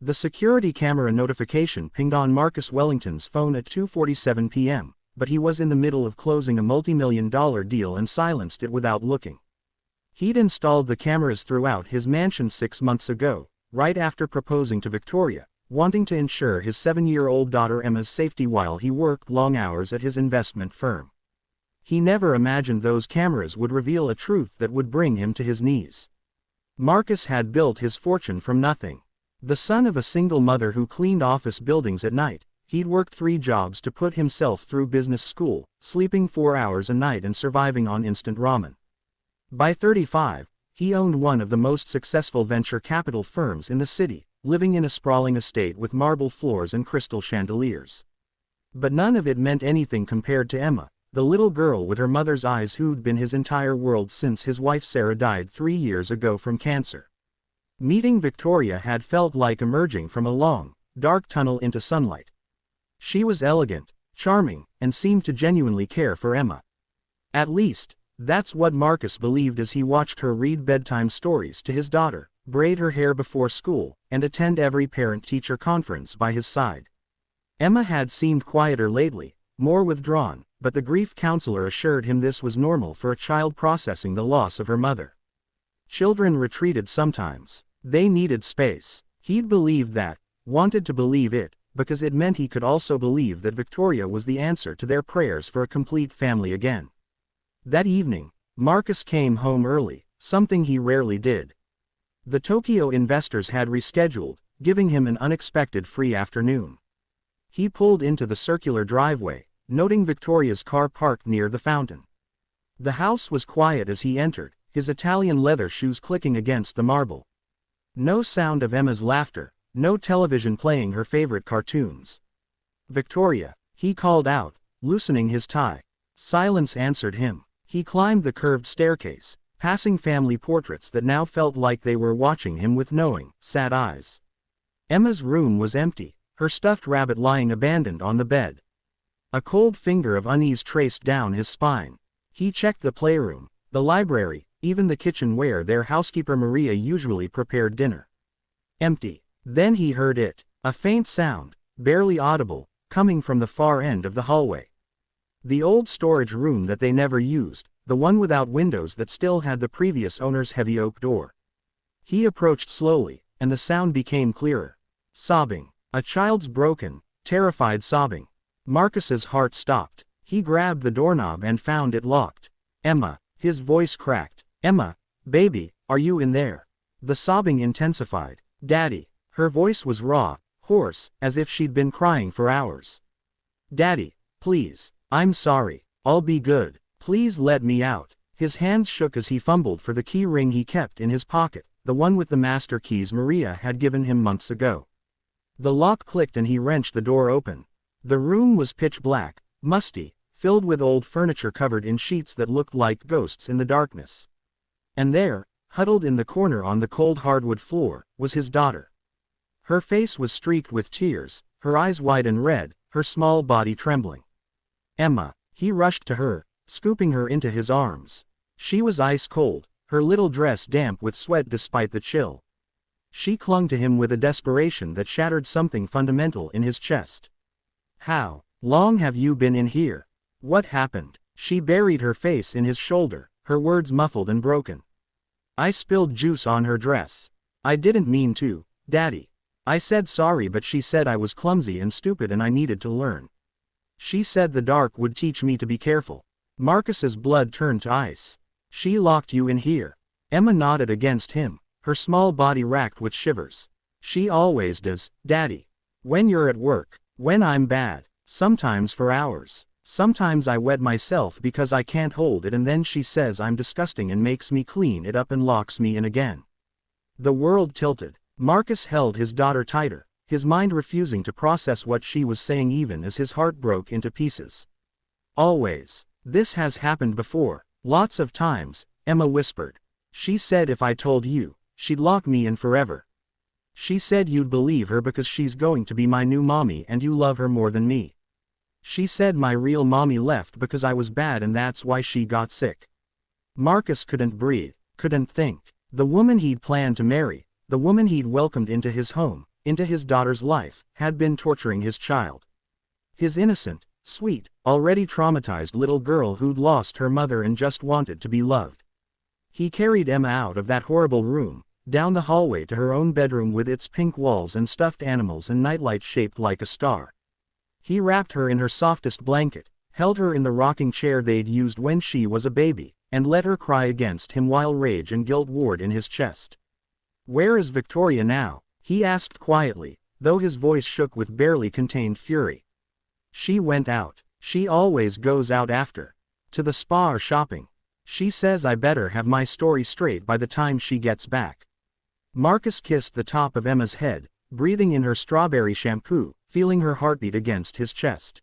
The security camera notification pinged on Marcus Wellington's phone at 2:47 p.m., but he was in the middle of closing a multi-million-dollar deal and silenced it without looking. He'd installed the cameras throughout his mansion 6 months ago, right after proposing to Victoria, wanting to ensure his 7-year-old daughter Emma's safety while he worked long hours at his investment firm. He never imagined those cameras would reveal a truth that would bring him to his knees. Marcus had built his fortune from nothing. The son of a single mother who cleaned office buildings at night, he'd worked 3 jobs to put himself through business school, sleeping 4 hours a night and surviving on instant ramen. By 35, he owned one of the most successful venture capital firms in the city, living in a sprawling estate with marble floors and crystal chandeliers. But none of it meant anything compared to Emma, the little girl with her mother's eyes who'd been his entire world since his wife Sarah died 3 years ago from cancer. Meeting Victoria had felt like emerging from a long, dark tunnel into sunlight. She was elegant, charming, and seemed to genuinely care for Emma. At least, that's what Marcus believed as he watched her read bedtime stories to his daughter, braid her hair before school, and attend every parent-teacher conference by his side. Emma had seemed quieter lately, more withdrawn, but the grief counselor assured him this was normal for a child processing the loss of her mother. Children retreated sometimes. They needed space. He'd believed that, wanted to believe it, because it meant he could also believe that Victoria was the answer to their prayers for a complete family again. That evening, Marcus came home early, something he rarely did. The Tokyo investors had rescheduled, giving him an unexpected free afternoon. He pulled into the circular driveway, noting Victoria's car parked near the fountain. The house was quiet as he entered, his Italian leather shoes clicking against the marble. No sound of Emma's laughter, no television playing her favorite cartoons. "Victoria," he called out, loosening his tie. Silence answered him. He climbed the curved staircase, passing family portraits that now felt like they were watching him with knowing, sad eyes. Emma's room was empty, her stuffed rabbit lying abandoned on the bed. A cold finger of unease traced down his spine. He checked the playroom, the library, even the kitchen where their housekeeper Maria usually prepared dinner. Empty. Then he heard it, a faint sound, barely audible, coming from the far end of the hallway. The old storage room that they never used, the one without windows that still had the previous owner's heavy oak door. He approached slowly, and the sound became clearer. Sobbing. A child's broken, terrified sobbing. Marcus's heart stopped. He grabbed the doorknob and found it locked. "Emma," his voice cracked. "Emma, baby, are you in there?" The sobbing intensified. "Daddy." Her voice was raw, hoarse, as if she'd been crying for hours. "Daddy, please, I'm sorry, I'll be good, please let me out." His hands shook as he fumbled for the key ring he kept in his pocket, the one with the master keys Maria had given him months ago. The lock clicked and he wrenched the door open. The room was pitch black, musty, filled with old furniture covered in sheets that looked like ghosts in the darkness. And there, huddled in the corner on the cold hardwood floor, was his daughter. Her face was streaked with tears, her eyes wide and red, her small body trembling. "Emma," he rushed to her, scooping her into his arms. She was ice cold, her little dress damp with sweat despite the chill. She clung to him with a desperation that shattered something fundamental in his chest. "How long have you been in here? What happened?" She buried her face in his shoulder, her words muffled and broken. "I spilled juice on her dress. I didn't mean to, Daddy. I said sorry, but she said I was clumsy and stupid and I needed to learn. She said the dark would teach me to be careful." Marcus's blood turned to ice. "She locked you in here." Emma nodded against him, her small body racked with shivers. "She always does, Daddy. When you're at work, when I'm bad, sometimes for hours. Sometimes I wet myself because I can't hold it and then she says I'm disgusting and makes me clean it up and locks me in again." The world tilted. Marcus held his daughter tighter, his mind refusing to process what she was saying even as his heart broke into pieces. "Always. This has happened before, lots of times," Emma whispered. "She said if I told you, she'd lock me in forever. She said you'd believe her because she's going to be my new mommy and you love her more than me. She said my real mommy left because I was bad and that's why she got sick." Marcus couldn't breathe, couldn't think. The woman he'd planned to marry, the woman he'd welcomed into his home, into his daughter's life, had been torturing his child. His innocent, sweet, already traumatized little girl who'd lost her mother and just wanted to be loved. He carried Emma out of that horrible room, down the hallway to her own bedroom with its pink walls and stuffed animals and nightlight shaped like a star. He wrapped her in her softest blanket, held her in the rocking chair they'd used when she was a baby, and let her cry against him while rage and guilt warred in his chest. "Where is Victoria now?" he asked quietly, though his voice shook with barely contained fury. "She went out. She always goes out after. To the spa or shopping. She says I better have my story straight by the time she gets back." Marcus kissed the top of Emma's head, breathing in her strawberry shampoo, feeling her heartbeat against his chest.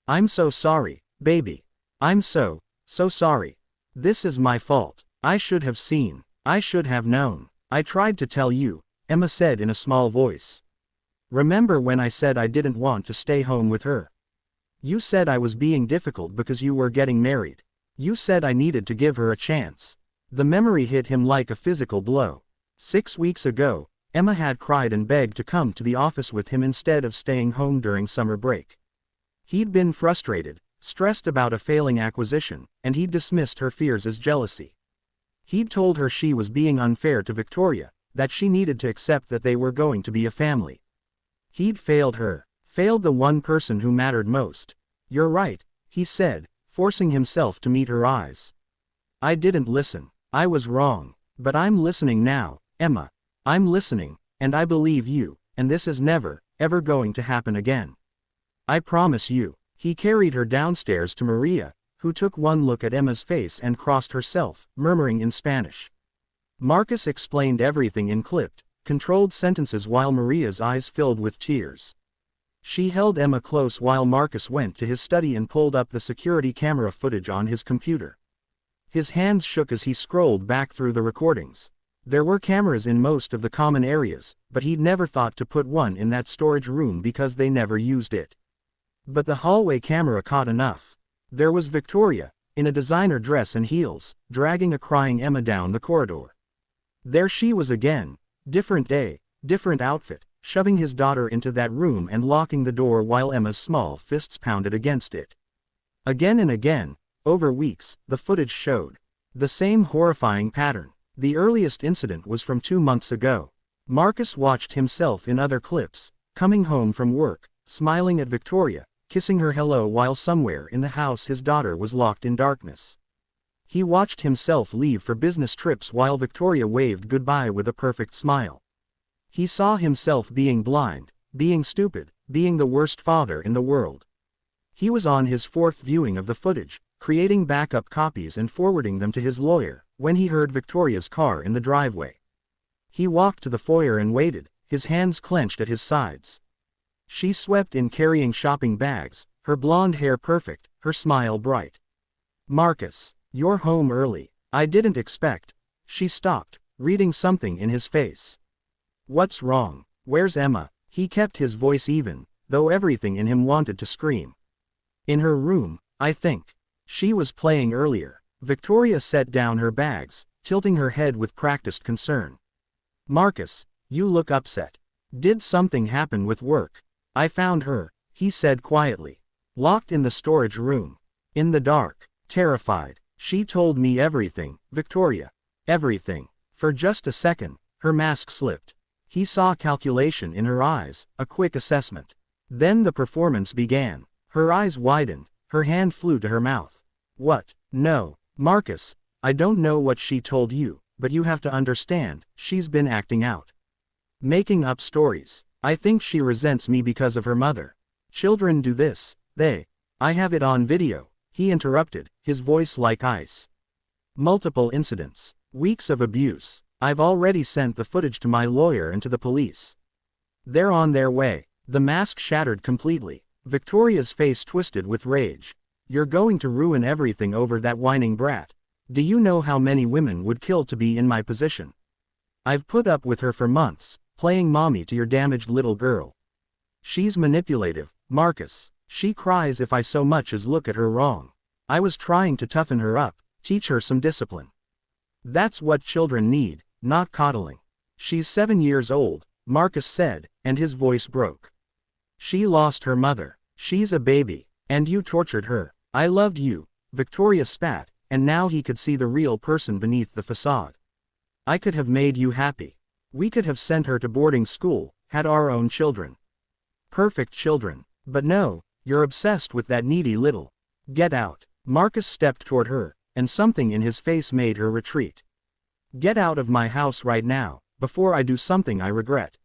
"I'm so sorry, baby. I'm so sorry. This is my fault. I should have seen. I should have known. I tried to tell you," Emma said in a small voice. "Remember when I said I didn't want to stay home with her? You said I was being difficult because you were getting married. You said I needed to give her a chance." The memory hit him like a physical blow. 6 weeks ago, Emma had cried and begged to come to the office with him instead of staying home during summer break. He'd been frustrated, stressed about a failing acquisition, and he'd dismissed her fears as jealousy. He'd told her she was being unfair to Victoria, that she needed to accept that they were going to be a family. He'd failed her, failed the one person who mattered most. "You're right," he said, forcing himself to meet her eyes. "I didn't listen. I was wrong. But I'm listening now, Emma. I'm listening, and I believe you, and this is never, ever going to happen again. I promise you." He carried her downstairs to Maria, who took one look at Emma's face and crossed herself, murmuring in Spanish. Marcus explained everything in clipped, controlled sentences while Maria's eyes filled with tears. She held Emma close while Marcus went to his study and pulled up the security camera footage on his computer. His hands shook as he scrolled back through the recordings. There were cameras in most of the common areas, but he'd never thought to put one in that storage room because they never used it. But the hallway camera caught enough. There was Victoria, in a designer dress and heels, dragging a crying Emma down the corridor. There she was again, different day, different outfit, shoving his daughter into that room and locking the door while Emma's small fists pounded against it. Again and again, over weeks, the footage showed the same horrifying pattern. The earliest incident was from 2 months ago. Marcus watched himself in other clips, coming home from work, smiling at Victoria, kissing her hello while somewhere in the house his daughter was locked in darkness. He watched himself leave for business trips while Victoria waved goodbye with a perfect smile. He saw himself being blind, being stupid, being the worst father in the world. He was on his 4th viewing of the footage, creating backup copies and forwarding them to his lawyer, when he heard Victoria's car in the driveway. He walked to the foyer and waited, his hands clenched at his sides. She swept in carrying shopping bags, her blonde hair perfect, her smile bright. "Marcus, you're home early. I didn't expect." She stopped, reading something in his face. "What's wrong? Where's Emma?" He kept his voice even, though everything in him wanted to scream. "In her room, I think. She was playing earlier." Victoria set down her bags, tilting her head with practiced concern. "Marcus, you look upset. Did something happen with work?" "I found her," he said quietly. "Locked in the storage room. In the dark. Terrified. She told me everything, Victoria. Everything." For just a second, her mask slipped. He saw calculation in her eyes, a quick assessment. Then the performance began. Her eyes widened, her hand flew to her mouth. "What? No, Marcus, I don't know what she told you, but you have to understand, she's been acting out. Making up stories. I think she resents me because of her mother. Children do this, I have it on video," he interrupted, his voice like ice. "Multiple incidents. Weeks of abuse. I've already sent the footage to my lawyer and to the police. They're on their way." The mask shattered completely. Victoria's face twisted with rage. "You're going to ruin everything over that whining brat. Do you know how many women would kill to be in my position? I've put up with her for months, playing mommy to your damaged little girl. She's manipulative, Marcus. She cries if I so much as look at her wrong. I was trying to toughen her up, teach her some discipline. That's what children need, not coddling. She's 7 years old, Marcus said, and his voice broke. She lost her mother. She's a baby. And you tortured her. I loved you. Victoria spat, and now he could see the real person beneath the facade. I could have made you happy. We could have sent her to boarding school, had our own children. Perfect children. But no, you're obsessed with that needy little. Get out. Marcus stepped toward her, and something in his face made her retreat. Get out of my house right now, before I do something I regret.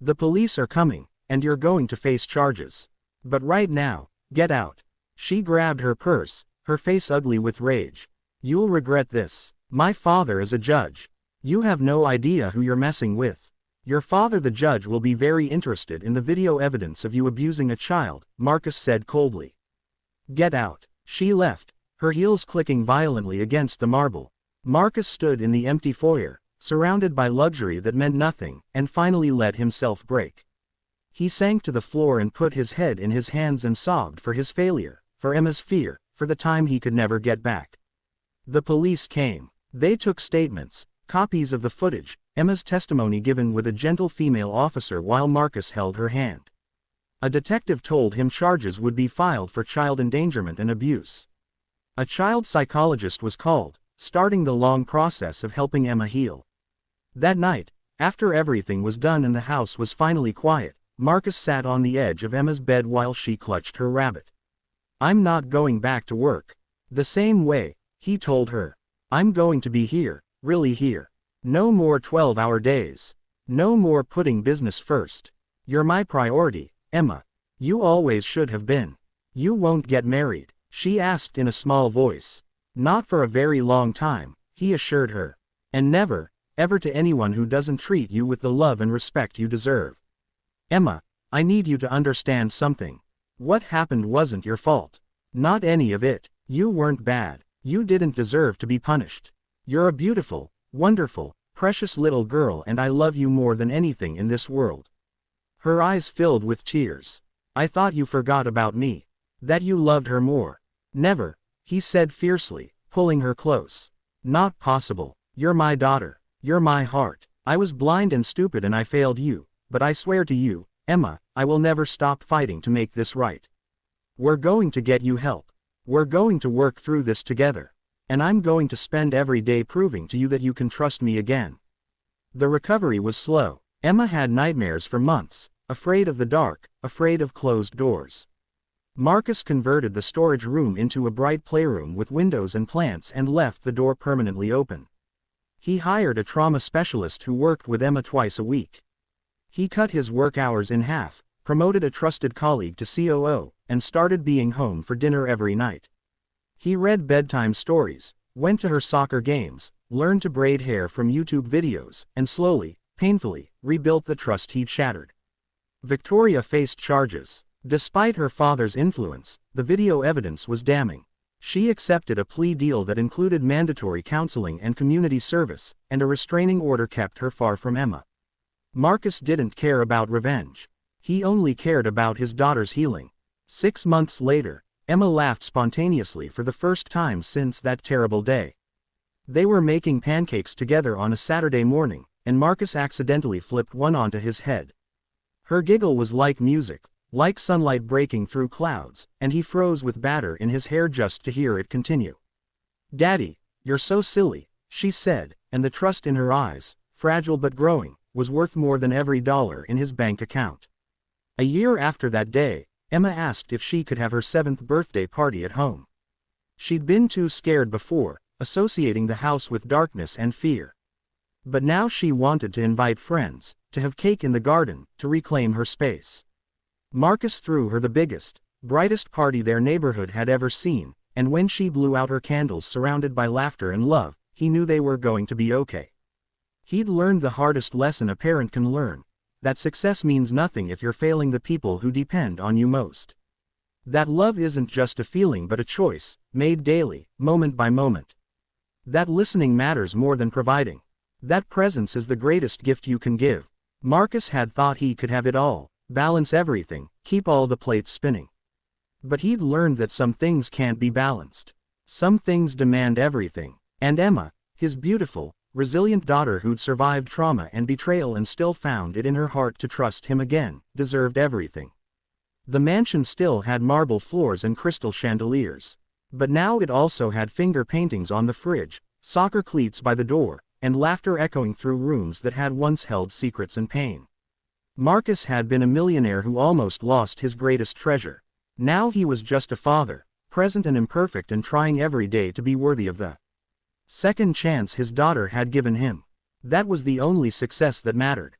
The police are coming, and you're going to face charges. But right now, get out. She grabbed her purse, her face ugly with rage. You'll regret this. My father is a judge. You have no idea who you're messing with. Your father the judge will be very interested in the video evidence of you abusing a child, Marcus said coldly. Get out. She left, her heels clicking violently against the marble. Marcus stood in the empty foyer, surrounded by luxury that meant nothing, and finally let himself break. He sank to the floor and put his head in his hands and sobbed for his failure, for Emma's fear, for the time he could never get back. The police came. They took statements, copies of the footage, Emma's testimony given with a gentle female officer while Marcus held her hand. A detective told him charges would be filed for child endangerment and abuse. A child psychologist was called, starting the long process of helping Emma heal. That night, after everything was done and the house was finally quiet, Marcus sat on the edge of Emma's bed while she clutched her rabbit. I'm not going back to work. The same way, he told her. I'm going to be here, really here. No more 12-hour days. No more putting business first. You're my priority, Emma. You always should have been. You won't get married, she asked in a small voice. Not for a very long time, he assured her. And never, ever to anyone who doesn't treat you with the love and respect you deserve. Emma, I need you to understand something. What happened wasn't your fault. Not any of it. You weren't bad. You didn't deserve to be punished. You're a beautiful, wonderful, precious little girl and I love you more than anything in this world. Her eyes filled with tears. I thought you forgot about me. That you loved her more. Never, he said fiercely, pulling her close. Not possible. You're my daughter. You're my heart. I was blind and stupid and I failed you, but I swear to you, Emma, I will never stop fighting to make this right. We're going to get you help. We're going to work through this together. And I'm going to spend every day proving to you that you can trust me again. The recovery was slow. Emma had nightmares for months, afraid of the dark, afraid of closed doors. Marcus converted the storage room into a bright playroom with windows and plants and left the door permanently open. He hired a trauma specialist who worked with Emma twice a week. He cut his work hours in half, promoted a trusted colleague to COO, and started being home for dinner every night. He read bedtime stories, went to her soccer games, learned to braid hair from YouTube videos, and slowly, painfully, rebuilt the trust he'd shattered. Victoria faced charges. Despite her father's influence, the video evidence was damning. She accepted a plea deal that included mandatory counseling and community service, and a restraining order kept her far from Emma. Marcus didn't care about revenge. He only cared about his daughter's healing. 6 months later, Emma laughed spontaneously for the first time since that terrible day. They were making pancakes together on a Saturday morning, and Marcus accidentally flipped one onto his head. Her giggle was like music, like sunlight breaking through clouds, and he froze with batter in his hair just to hear it continue. Daddy, you're so silly, she said, and the trust in her eyes, fragile but growing, was worth more than every dollar in his bank account. A year after that day, Emma asked if she could have her 7th birthday party at home. She'd been too scared before, associating the house with darkness and fear. But now she wanted to invite friends, to have cake in the garden, to reclaim her space. Marcus threw her the biggest, brightest party their neighborhood had ever seen, and when she blew out her candles surrounded by laughter and love, he knew they were going to be okay. He'd learned the hardest lesson a parent can learn, that success means nothing if you're failing the people who depend on you most. That love isn't just a feeling but a choice, made daily, moment by moment. That listening matters more than providing. That presence is the greatest gift you can give. Marcus had thought he could have it all, balance everything, keep all the plates spinning. But he'd learned that some things can't be balanced. Some things demand everything. And Emma, his beautiful, resilient daughter who'd survived trauma and betrayal and still found it in her heart to trust him again, deserved everything. The mansion still had marble floors and crystal chandeliers. But now it also had finger paintings on the fridge, soccer cleats by the door, and laughter echoing through rooms that had once held secrets and pain. Marcus had been a millionaire who almost lost his greatest treasure. Now he was just a father, present and imperfect and trying every day to be worthy of the second chance his daughter had given him. That was the only success that mattered.